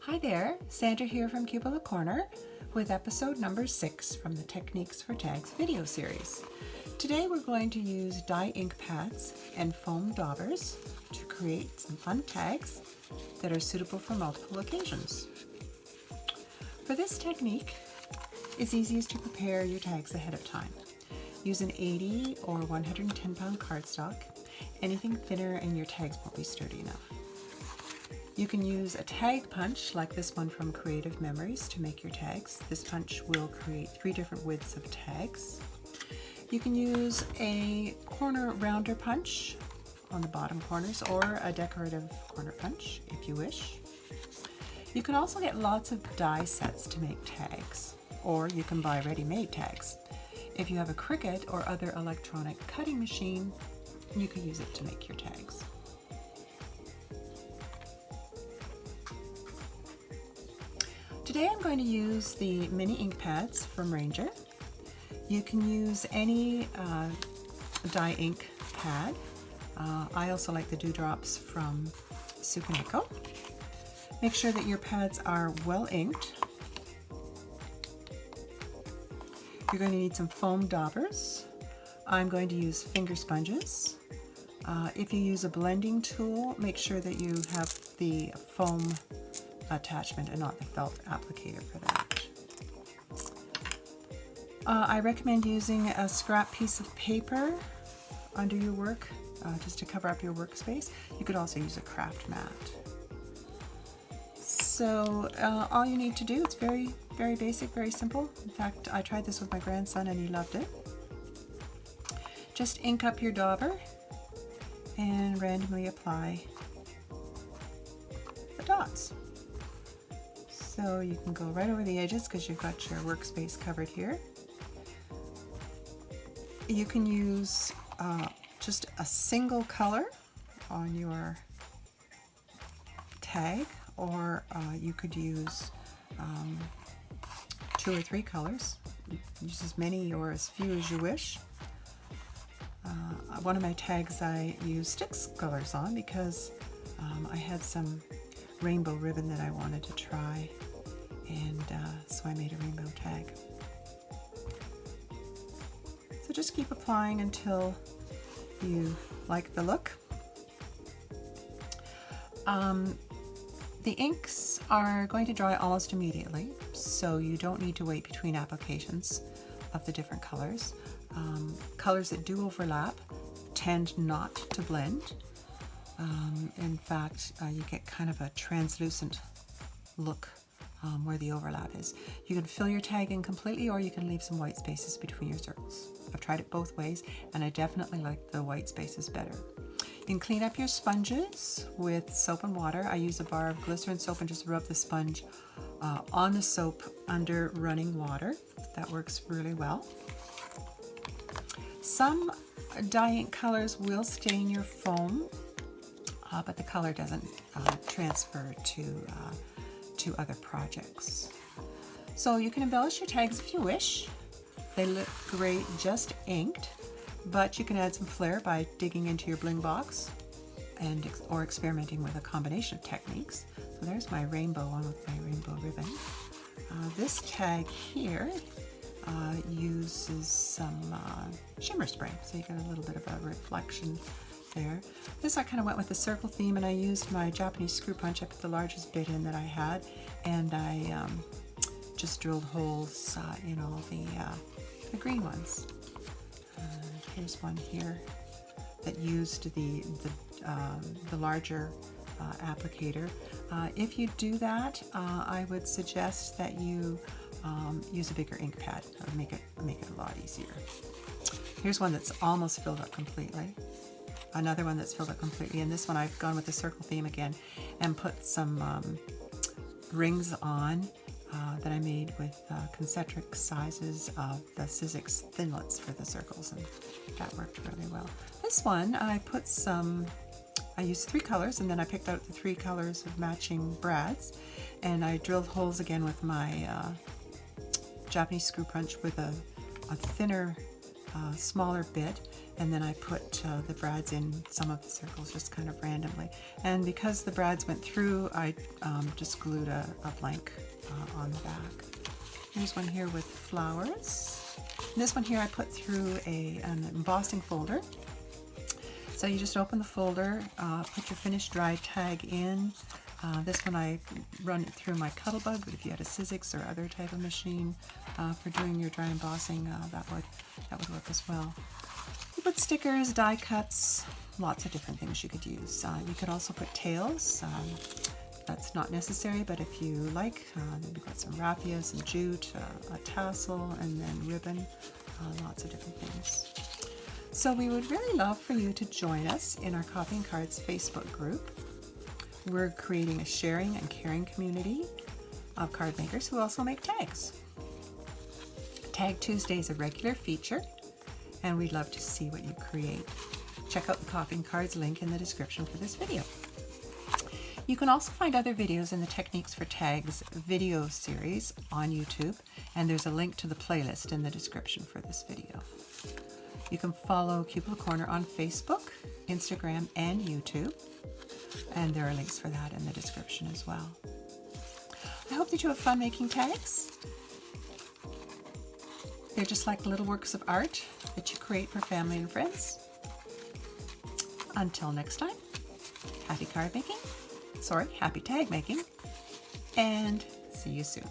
Hi there, Sandra here from Cubicle Corner with episode number 6 from the Techniques for Tags video series. Today we're going to use dye ink pads and foam daubers to create some fun tags that are suitable for multiple occasions. For this technique, it's easiest to prepare your tags ahead of time. Use an 80 or 110 pound cardstock. Anything thinner and your tags won't be sturdy enough. You can use a tag punch like this one from Creative Memories to make your tags. This punch will create 3 different widths of tags. You can use a corner rounder punch on the bottom corners or a decorative corner punch if you wish. You can also get lots of die sets to make tags, or you can buy ready-made tags. If you have a Cricut or other electronic cutting machine, you can use it to make your tags. Today I'm going to use the mini ink pads from Ranger. You can use any dye ink pad. I also like the dewdrops from Sukaneko. Make sure that your pads are well inked. You're going to need some foam daubers. I'm going to use finger sponges. If you use a blending tool, make sure that you have the foam attachment and not the felt applicator for that. I recommend using a scrap piece of paper under your work just to cover up your workspace. You could also use a craft mat. So all you need to do, it's very basic, very simple. In fact, I tried this with my grandson and he loved it. Just ink up your dauber and randomly apply the dots. So you can go right over the edges because you've got your workspace covered here. You can use just a single color on your tag, or you could use 2 or 3 colors. Use as many or as few as you wish. One of my tags I used 6 colors on because I had some rainbow ribbon that I wanted to try, and so I made a rainbow tag. So just keep applying until you like the look. The inks are going to dry almost immediately, so you don't need to wait between applications of the different colors. Colors that do overlap tend not to blend. In fact, you get kind of a translucent look where the overlap is. You can fill your tag in completely, or you can leave some white spaces between your circles. I've tried it both ways, and I definitely like the white spaces better. You can clean up your sponges with soap and water. I use a bar of glycerin soap and just rub the sponge on the soap under running water. That works really well. Some dye ink colors will stain your foam, but the color doesn't transfer to other projects. So you can embellish your tags if you wish. They look great just inked, but you can add some flair by digging into your bling box or experimenting with a combination of techniques. So there's my rainbow one with my rainbow ribbon. This tag here uses some shimmer spray, so you get a little bit of a reflection there. This I kind of went with the circle theme, and I used my Japanese screw punch. I put the largest bit in that I had, and I just drilled holes in all the green ones. Here's one here that used the larger applicator. If you do that, I would suggest that you use a bigger ink pad. That would make it a lot easier. Here's one that's almost filled up completely. Another one that's filled up completely, and this one I've gone with the circle theme again and put some rings on that I made with concentric sizes of the Sizzix thinlits for the circles, and that worked really well. This one I used 3 colors, and then I picked out the 3 colors of matching brads, and I drilled holes again with my Japanese screw punch with a thinner, smaller bit, and then I put the brads in some of the circles just kind of randomly. And because the brads went through, I just glued a blank on the back. Here's one here with flowers. And this one here I put through an embossing folder. So you just open the folder, put your finished die tag in. This one I run it through my Cuttlebug, but if you had a Sizzix or other type of machine for doing your dry embossing, that would work as well. You put stickers, die cuts, lots of different things you could use. You could also put tails. That's not necessary, but if you like, then we've got some raffia, some jute, a tassel, and then ribbon, lots of different things. So we would really love for you to join us in our Copying Cards Facebook group. We're creating a sharing and caring community of card makers who also make tags. Tag Tuesday is a regular feature, and we'd love to see what you create. Check out the Copying Cards link in the description for this video. You can also find other videos in the Techniques for Tags video series on YouTube, and there's a link to the playlist in the description for this video. You can follow Cupola Corner on Facebook, Instagram, and YouTube, and there are links for that in the description as well. I hope that you have fun making tags. They're just like little works of art that you create for family and friends. Until next time, happy tag making, and see you soon.